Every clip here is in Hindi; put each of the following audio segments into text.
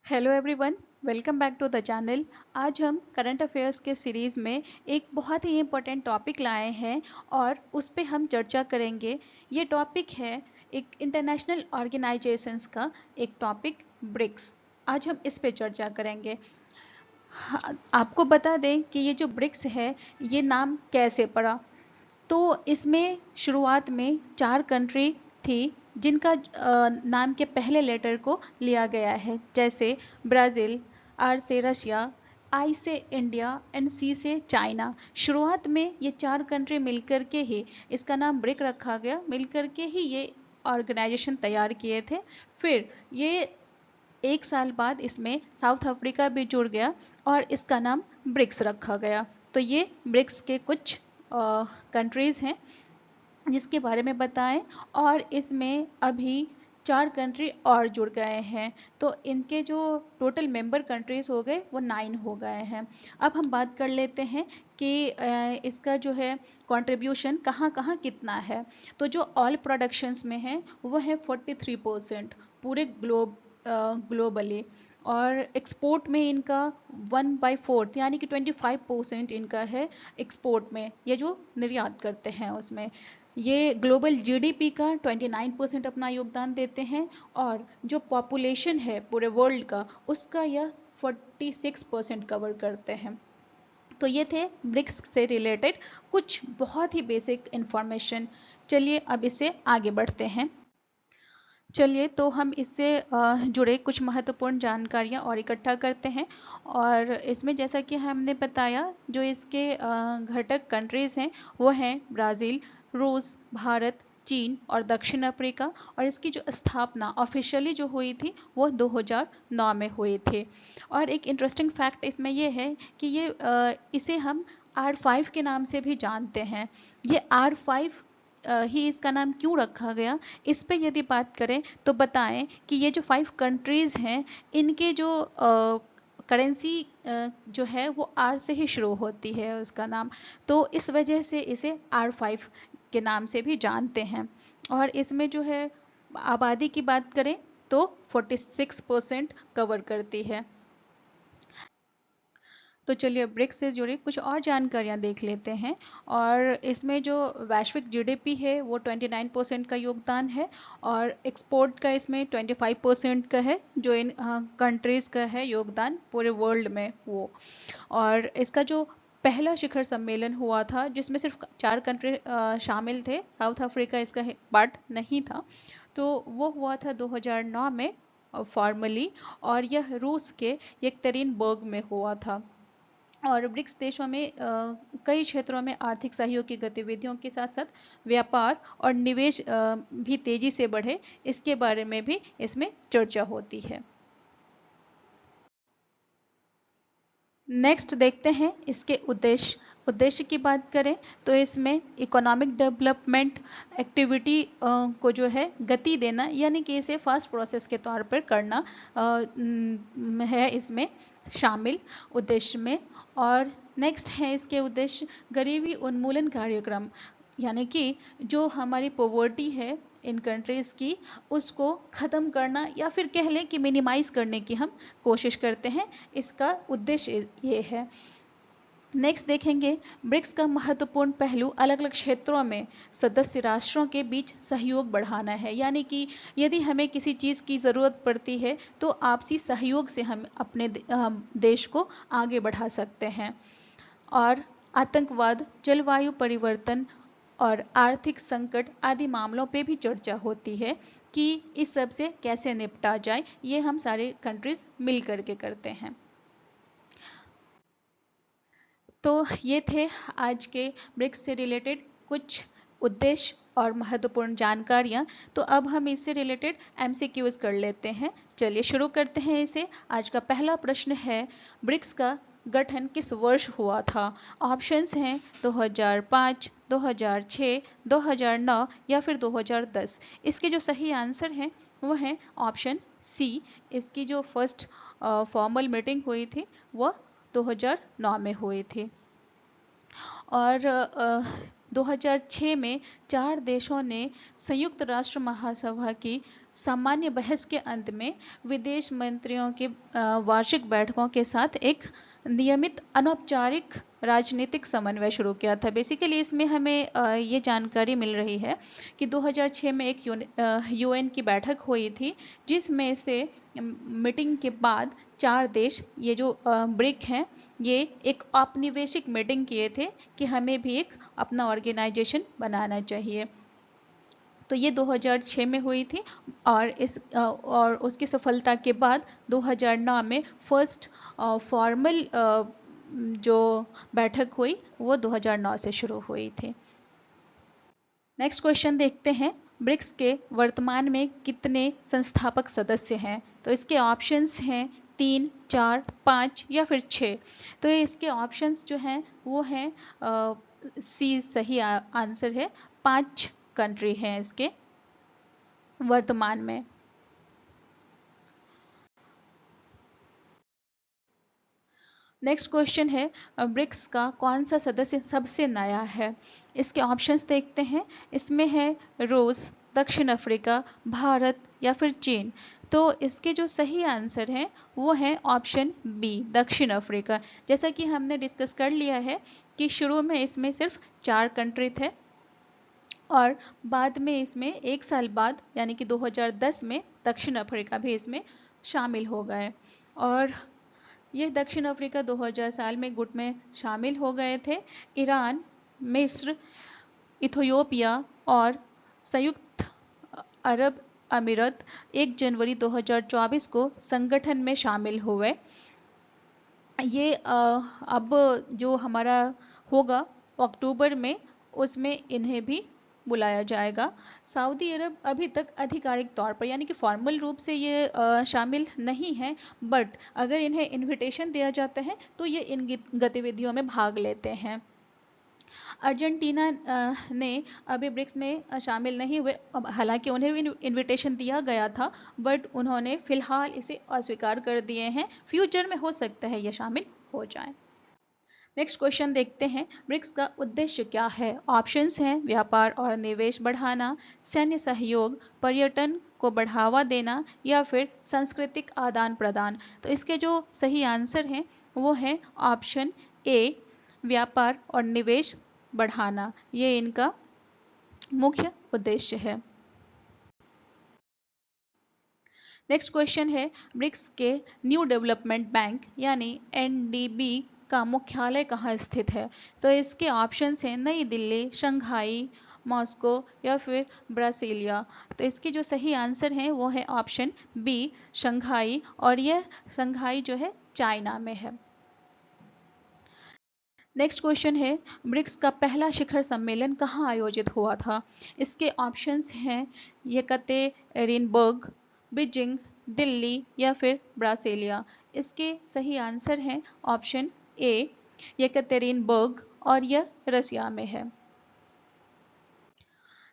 Hello everyone, welcome back to the channel. आज हम करंट अफेयर्स के सीरीज़ में एक बहुत ही इम्पोर्टेंट टॉपिक लाए हैं और उस पे हम चर्चा करेंगे। ये टॉपिक है एक इंटरनेशनल ऑर्गेनाइजेशंस का एक टॉपिक, ब्रिक्स। आज हम इस पे चर्चा करेंगे। हाँ, आपको बता दें कि ये जो ब्रिक्स है, ये नाम कैसे पड़ा। तो इसमें शुरुआत में 4 कंट्री थी जिनका नाम के पहले लेटर को लिया गया है, जैसे ब्राज़ील, आर से रशिया, आई से इंडिया एंड सी से चाइना। शुरुआत में ये 4 कंट्री मिलकर के ही इसका नाम ब्रिक रखा गया, मिलकर के ही ये ऑर्गेनाइजेशन तैयार किए थे। फिर ये 1 साल बाद इसमें साउथ अफ्रीका भी जुड़ गया और इसका नाम ब्रिक्स रखा गया। तो ये ब्रिक्स के कुछ कंट्रीज़ हैं जिसके बारे में बताएं। और इसमें अभी 4 कंट्री और जुड़ गए हैं, तो इनके जो टोटल मेंबर कंट्रीज़ हो गए वो 9 हो गए हैं। अब हम बात कर लेते हैं कि इसका जो है कंट्रीब्यूशन कहाँ कहाँ कितना है। तो जो ऑल प्रोडक्शंस में है वो है 43% पूरे ग्लोबली। और एक्सपोर्ट में इनका 1/4 यानी कि 25% इनका है एक्सपोर्ट में, ये जो निर्यात करते हैं उसमें। ये ग्लोबल जीडीपी का 29% अपना योगदान देते हैं और जो पॉपुलेशन है पूरे वर्ल्ड का उसका यह 46% कवर करते हैं। तो ये थे ब्रिक्स से रिलेटेड कुछ बहुत ही बेसिक इंफॉर्मेशन। चलिए अब इससे आगे बढ़ते हैं। चलिए तो हम इससे जुड़े कुछ महत्वपूर्ण जानकारियाँ और इकट्ठा करते हैं। और इसमें जैसा कि हमने बताया, जो इसके घटक कंट्रीज़ हैं वो हैं ब्राज़ील, रूस, भारत, चीन और दक्षिण अफ्रीका। और इसकी जो स्थापना ऑफिशियली जो हुई थी वो 2009 में हुई थी। और एक इंटरेस्टिंग फैक्ट इसमें ये है कि इसे हम R5 के नाम से भी जानते हैं। ये R5 ही इसका नाम क्यों रखा गया, इस पे यदि बात करें तो बताएं कि ये जो 5 कंट्रीज़ हैं इनके जो करेंसी जो है वो आर से ही शुरू होती है उसका नाम। तो इस वजह से इसे R5 के नाम से भी जानते हैं। और इसमें जो है आबादी की बात करें तो 46% कवर करती है। तो चलिए ब्रिक्स से जुड़ी कुछ और जानकारियां देख लेते हैं। और इसमें जो वैश्विक जीडीपी है वो 29% का योगदान है। और एक्सपोर्ट का इसमें 25% का है, जो इन कंट्रीज़ का है योगदान पूरे वर्ल्ड में वो। और इसका जो पहला शिखर सम्मेलन हुआ था जिसमें सिर्फ 4 कंट्री शामिल थे, साउथ अफ्रीका इसका पार्ट नहीं था, तो वो हुआ था 2009 में फॉर्मली। और यह रूस के येकतेरिनबर्ग में हुआ था। और ब्रिक्स देशों में कई क्षेत्रों में आर्थिक सहयोग की गतिविधियों के साथ साथ व्यापार और निवेश भी तेजी से बढ़े, इसके बारे में भी इसमें चर्चा होती है। नेक्स्ट देखते हैं इसके उद्देश्य। उद्देश्य की बात करें तो इसमें इकोनॉमिक डेवलपमेंट एक्टिविटी को जो है गति देना, यानी कि इसे फास्ट प्रोसेस के तौर पर करना है इसमें शामिल उद्देश्य में। और नेक्स्ट है इसके उद्देश्य गरीबी उन्मूलन कार्यक्रम, यानी कि जो हमारी पॉवर्टी है इन कंट्रीज़ की उसको ख़त्म करना, या फिर कह लें कि मिनिमाइज़ करने की हम कोशिश करते हैं। इसका उद्देश्य ये है। नेक्स्ट देखेंगे ब्रिक्स का महत्वपूर्ण पहलू अलग अलग क्षेत्रों में सदस्य राष्ट्रों के बीच सहयोग बढ़ाना है, यानी कि यदि हमें किसी चीज़ की ज़रूरत पड़ती है तो आपसी सहयोग से हम अपने देश को आगे बढ़ा सकते हैं। और आतंकवाद, जलवायु परिवर्तन और आर्थिक संकट आदि मामलों पे भी चर्चा होती है कि इस सब से कैसे निपटा जाए। ये हम सारे कंट्रीज़ मिल करके करते हैं। तो ये थे आज के ब्रिक्स से रिलेटेड कुछ उद्देश्य और महत्वपूर्ण जानकारियाँ। तो अब हम इससे रिलेटेड एमसीक्यूज कर लेते हैं। चलिए शुरू करते हैं इसे। आज का पहला प्रश्न है, ब्रिक्स का गठन किस वर्ष हुआ था। ऑप्शंस हैं 2005, 2006, 2009 या फिर 2010। इसके जो सही आंसर हैं वो हैं ऑप्शन सी। इसकी जो फर्स्ट फॉर्मल मीटिंग हुई थी वह 2009 में हुई थी। और 2006 में 4 देशों ने संयुक्त राष्ट्र महासभा की सामान्य बहस के अंत में विदेश मंत्रियों के वार्षिक बैठकों के साथ एक नियमित अनौपचारिक राजनीतिक समन्वय शुरू किया था। बेसिकली इसमें हमें ये जानकारी मिल रही है कि 2006 में एक यूएन की बैठक हुई थी, जिसमें से मीटिंग के बाद 4 देश, ये जो ब्रिक हैं, ये एक औपनिवेशिक मीटिंग किए थे कि हमें भी एक अपना ऑर्गेनाइजेशन बनाना चाहिए। तो ये 2006 में हुई थी और उसकी सफलता के बाद 2009 में फर्स्ट फॉर्मल जो बैठक हुई वो 2009 से शुरू हुई थी। नेक्स्ट क्वेश्चन देखते हैं, ब्रिक्स के वर्तमान में कितने संस्थापक सदस्य हैं? तो इसके ऑप्शंस हैं 3, 4, 5 या फिर 6। तो इसके ऑप्शंस जो हैं वो हैं सी सही आंसर है। 5 कंट्री हैं इसके वर्तमान में। नेक्स्ट क्वेश्चन है, ब्रिक्स का कौन सा सदस्य सबसे नया है? इसके ऑप्शंस देखते हैं। इसमें है रूस, दक्षिण अफ्रीका, भारत या फिर चीन। तो इसके जो सही आंसर है वो है ऑप्शन बी, दक्षिण अफ्रीका। जैसा कि हमने डिस्कस कर लिया है कि शुरू में इसमें सिर्फ 4 कंट्री थे और बाद में इसमें 1 साल बाद यानी कि 2010 में दक्षिण अफ्रीका भी इसमें शामिल हो गए और ये दक्षिण अफ्रीका 2000 साल में गुट में शामिल हो गए थे। ईरान, मिस्र, इथियोपिया और संयुक्त अरब अमीरात 1 जनवरी 2024 को संगठन में शामिल हुए। ये अब जो हमारा होगा अक्टूबर में, उसमें इन्हें भी बुलाया जाएगा। सऊदी अरब अभी तक आधिकारिक तौर पर यानी कि फॉर्मल रूप से ये शामिल नहीं है, बट अगर इन्हें इनविटेशन दिया जाता है तो ये इन गतिविधियों में भाग लेते हैं। अर्जेंटीना ने अभी ब्रिक्स में शामिल नहीं हुए, हालांकि उन्हें भी इनविटेशन दिया गया था, बट उन्होंने फिलहाल इसे अस्वीकार कर दिए हैं। फ्यूचर में हो सकता है ये शामिल हो जाए। नेक्स्ट क्वेश्चन देखते हैं, ब्रिक्स का उद्देश्य क्या है? ऑप्शंस हैं व्यापार और निवेश बढ़ाना, सैन्य सहयोग, पर्यटन को बढ़ावा देना या फिर सांस्कृतिक आदान प्रदान। तो इसके जो सही आंसर हैं वो है ऑप्शन ए, व्यापार और निवेश बढ़ाना। ये इनका मुख्य उद्देश्य है। नेक्स्ट क्वेश्चन है, ब्रिक्स के न्यू डेवलपमेंट बैंक यानी एनडीबी का मुख्यालय कहाँ स्थित है? तो इसके ऑप्शंस हैं नई दिल्ली, शंघाई, मॉस्को या फिर ब्रासीलिया। तो इसके जो सही आंसर हैं वो है ऑप्शन बी, शंघाई, और यह शंघाई जो है चाइना में है। नेक्स्ट क्वेश्चन है, ब्रिक्स का पहला शिखर सम्मेलन कहाँ आयोजित हुआ था? इसके ऑप्शंस हैं येकतेरिनबर्ग, बीजिंग, दिल्ली या फिर ब्रासीलिया। इसके सही आंसर हैं ऑप्शन ए, येकतेरिनबर्ग, और यह रसिया में है।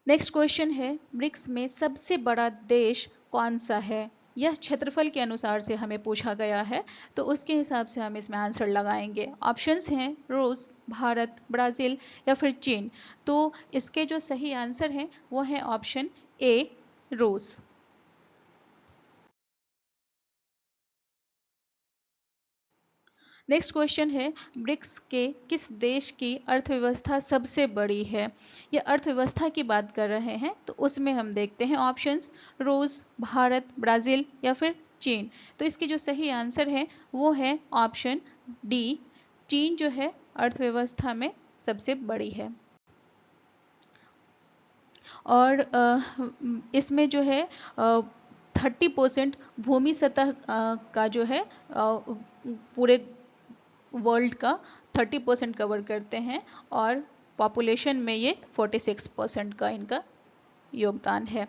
नेक्स्ट क्वेश्चन है, ब्रिक्स में सबसे बड़ा देश कौन सा है? यह क्षेत्रफल के अनुसार से हमें पूछा गया है, तो उसके हिसाब से हम इसमें आंसर लगाएंगे। ऑप्शंस हैं रूस, भारत, ब्राज़ील या फिर चीन। तो इसके जो सही आंसर हैं वो है ऑप्शन ए, रूस। नेक्स्ट क्वेश्चन है, ब्रिक्स के किस देश की अर्थव्यवस्था सबसे बड़ी है? ये अर्थव्यवस्था की बात कर रहे हैं, तो उसमें हम देखते हैं ऑप्शंस रूस, भारत, ब्राज़ील या फिर चीन। तो इसकी जो सही आंसर है वो है ऑप्शन डी, चीन जो है अर्थव्यवस्था में सबसे बड़ी है। और इसमें जो है 30% भूमि सतह का जो है पूरे वर्ल्ड का 30% कवर करते हैं और पॉपुलेशन में ये 46% का इनका योगदान है।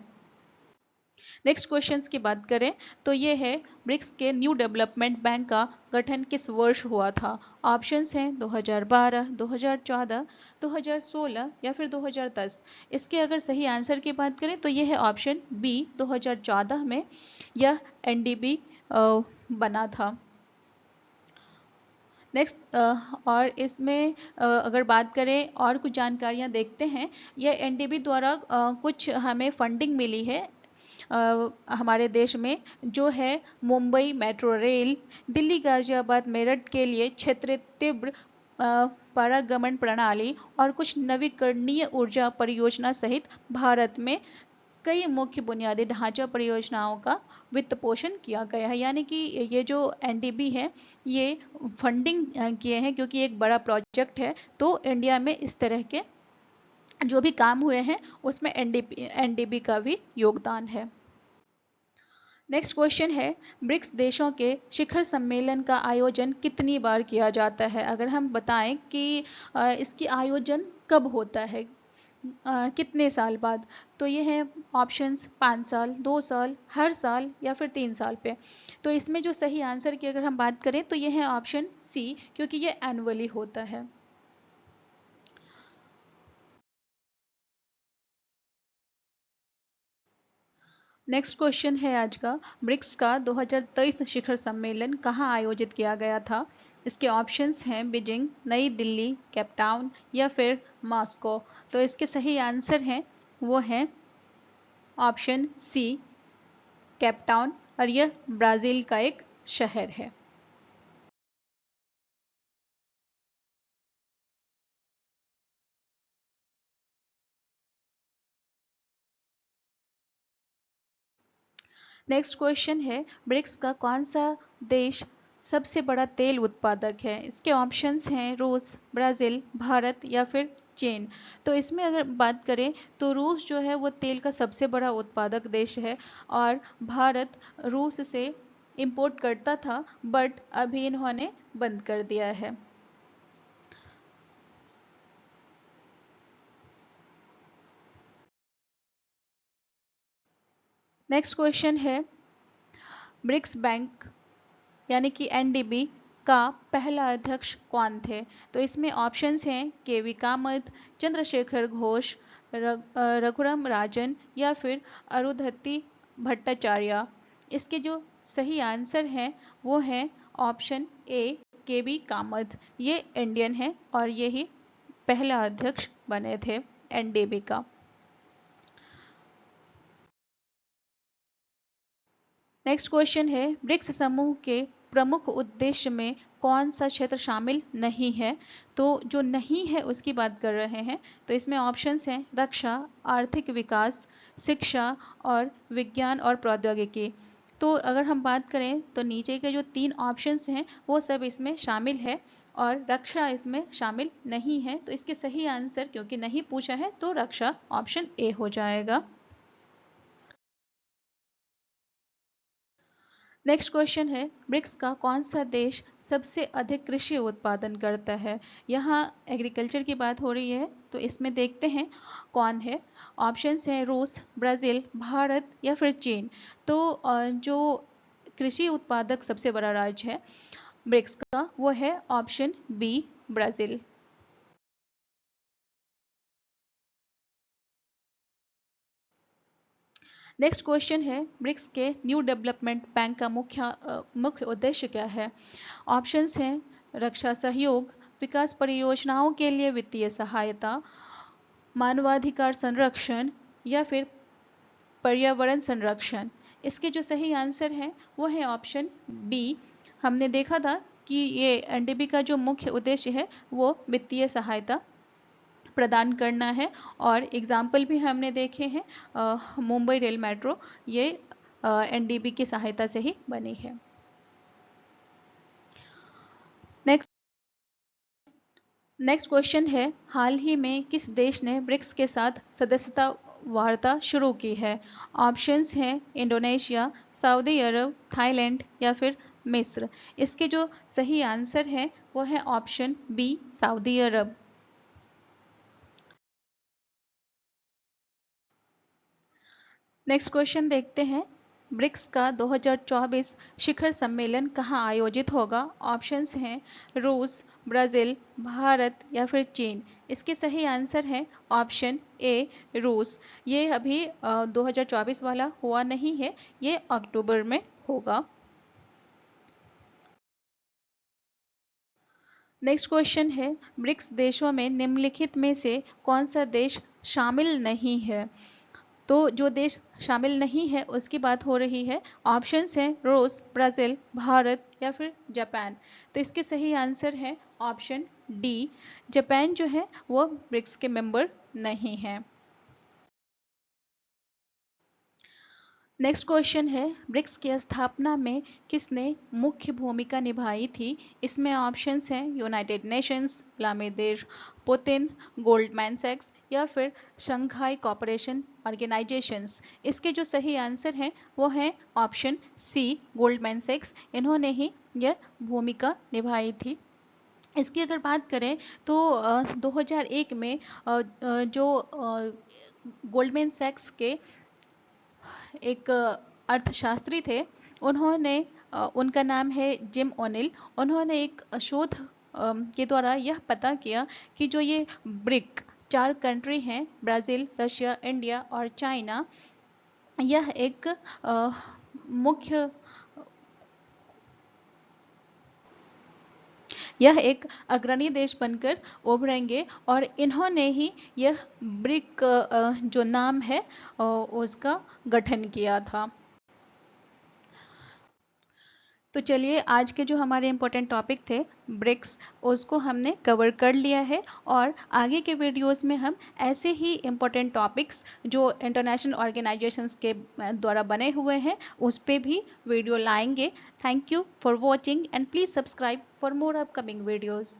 नेक्स्ट क्वेश्चंस की बात करें तो ये है, ब्रिक्स के न्यू डेवलपमेंट बैंक का गठन किस वर्ष हुआ था? ऑप्शंस हैं 2012, 2014, 2016 या फिर 2010। इसके अगर सही आंसर की बात करें तो ये है ऑप्शन बी, 2014 में यह एनडीबी बना था। नेक्स्ट और इसमें अगर बात करें और कुछ जानकारियां देखते हैं, यह एनडीबी द्वारा कुछ हमें फंडिंग मिली है हमारे देश में, जो है मुंबई मेट्रो रेल, दिल्ली गाजियाबाद मेरठ के लिए क्षेत्रीय तीव्र पारागमन प्रणाली और कुछ नवीकरणीय ऊर्जा परियोजना सहित भारत में कई मुख्य बुनियादी ढांचा परियोजनाओं का वित्त पोषण किया गया है। यानी कि ये जो एनडीबी है, ये फंडिंग किए हैं क्योंकि एक बड़ा प्रोजेक्ट है, तो इंडिया में इस तरह के जो भी काम हुए हैं उसमें एनडीबी का भी योगदान है। नेक्स्ट क्वेश्चन है, ब्रिक्स देशों के शिखर सम्मेलन का आयोजन कितनी बार किया जाता है? अगर हम बताएं कि इसकी आयोजन कब होता है, कितने साल बाद, तो ये है ऑप्शंस 5 साल, 2 साल, हर साल या फिर 3 साल पे। तो इसमें जो सही आंसर की अगर हम बात करें तो ये है ऑप्शन सी, क्योंकि ये एनुअली होता है। नेक्स्ट क्वेश्चन है आज का, ब्रिक्स का 2023 शिखर सम्मेलन कहाँ आयोजित किया गया था? इसके ऑप्शंस हैं बीजिंग, नई दिल्ली, केपटाउन या फिर मॉस्को। तो इसके सही आंसर हैं वो हैं ऑप्शन सी, केपटाउन, और यह ब्राज़ील का एक शहर है। नेक्स्ट क्वेश्चन है, ब्रिक्स का कौन सा देश सबसे बड़ा तेल उत्पादक है? इसके ऑप्शंस हैं रूस, ब्राज़ील, भारत या फिर चीन। तो इसमें अगर बात करें तो रूस जो है वो तेल का सबसे बड़ा उत्पादक देश है, और भारत रूस से इंपोर्ट करता था, बट अभी इन्होंने बंद कर दिया है। नेक्स्ट क्वेश्चन है, ब्रिक्स बैंक यानी कि एनडीबी का पहला अध्यक्ष कौन थे? तो इसमें ऑप्शंस हैं केवी कामत, चंद्रशेखर घोष, रघुराम राजन या फिर अरुंधति भट्टाचार्य। इसके जो सही आंसर हैं वो हैं ऑप्शन ए, केवी कामत। ये इंडियन है और यही पहला अध्यक्ष बने थे एनडीबी का। नेक्स्ट क्वेश्चन है, ब्रिक्स समूह के प्रमुख उद्देश्य में कौन सा क्षेत्र शामिल नहीं है? तो जो नहीं है उसकी बात कर रहे हैं। तो इसमें ऑप्शंस हैं रक्षा, आर्थिक विकास, शिक्षा और विज्ञान और प्रौद्योगिकी। तो अगर हम बात करें तो नीचे के जो 3 ऑप्शंस हैं वो सब इसमें शामिल है, और रक्षा इसमें शामिल नहीं है। तो इसके सही आंसर, क्योंकि नहीं पूछा है, तो रक्षा ऑप्शन ए हो जाएगा। नेक्स्ट क्वेश्चन है, ब्रिक्स का कौन सा देश सबसे अधिक कृषि उत्पादन करता है? यहाँ एग्रीकल्चर की बात हो रही है, तो इसमें देखते हैं कौन है। ऑप्शंस हैं रूस, ब्राज़ील, भारत या फिर चीन। तो जो कृषि उत्पादक सबसे बड़ा राज्य है ब्रिक्स का वो है option B, Brazil. Next question है, ब्रिक्स के न्यू डेवलपमेंट बैंक का मुख्य उद्देश्य क्या है? ऑप्शंस हैं रक्षा सहयोग, विकास परियोजनाओं के लिए वित्तीय सहायता, मानवाधिकार संरक्षण या फिर पर्यावरण संरक्षण। इसके जो सही आंसर हैं वो है ऑप्शन बी। हमने देखा था कि ये एनडीबी का जो मुख्य उद्देश्य है वो वित्तीय सहायता प्रदान करना है, और एग्जाम्पल भी हमने देखे हैं, मुंबई रेल मेट्रो ये एनडीबी की सहायता से ही बनी है। नेक्स्ट नेक्स्ट क्वेश्चन है, हाल ही में किस देश ने ब्रिक्स के साथ सदस्यता वार्ता शुरू की है? ऑप्शंस हैं इंडोनेशिया, सऊदी अरब, थाईलैंड या फिर मिस्र। इसके जो सही आंसर है वो है ऑप्शन बी, सऊदी अरब। नेक्स्ट क्वेश्चन देखते हैं, ब्रिक्स का 2024 शिखर सम्मेलन कहाँ आयोजित होगा? ऑप्शंस हैं रूस, ब्राज़ील, भारत या फिर चीन। इसके सही आंसर है ऑप्शन ए, रूस। ये अभी 2024 वाला हुआ नहीं है, ये अक्टूबर में होगा। नेक्स्ट क्वेश्चन है, ब्रिक्स देशों में निम्नलिखित में से कौन सा देश शामिल नहीं है? तो जो देश शामिल नहीं है उसकी बात हो रही है। ऑप्शंस हैं रूस, ब्राज़ील, भारत या फिर जापान। तो इसके सही आंसर है ऑप्शन डी, जापान जो है वो ब्रिक्स के मेंबर नहीं है। नेक्स्ट क्वेश्चन है, ब्रिक्स की स्थापना में किसने मुख्य भूमिका निभाई थी? इसमें ऑप्शंस हैं United Nations, Vladimir Putin, Goldman सैक्स या फिर शंघाई कोऑपरेशन ऑर्गेनाइजेशंस। इसके जो सही आंसर हैं वो है ऑप्शन सी, गोल्डमैन सैक्स। इन्होंने ही यह भूमिका निभाई थी। इसकी अगर बात करें तो 2001 में जो गोल्डमैन सैक्स के एक अर्थशास्त्री थे, उन्होंने उनका नाम है जिम ओनिल। उन्होंने एक शोध के द्वारा यह पता किया कि जो ये ब्रिक 4 कंट्री हैं, ब्राज़ील, रशिया, इंडिया और चाइना, यह एक मुख्य यह एक अग्रणी देश बनकर उभरेंगे और इन्होंने ही यह ब्रिक जो नाम है उसका गठन किया था। तो चलिए, आज के जो हमारे इम्पोर्टेंट टॉपिक थे ब्रिक्स, उसको हमने कवर कर लिया है और आगे के वीडियोस में हम ऐसे ही इम्पोर्टेंट टॉपिक्स जो इंटरनेशनल ऑर्गेनाइजेशंस के द्वारा बने हुए हैं उस पर भी वीडियो लाएंगे। Thank you for watching and please subscribe for more upcoming videos.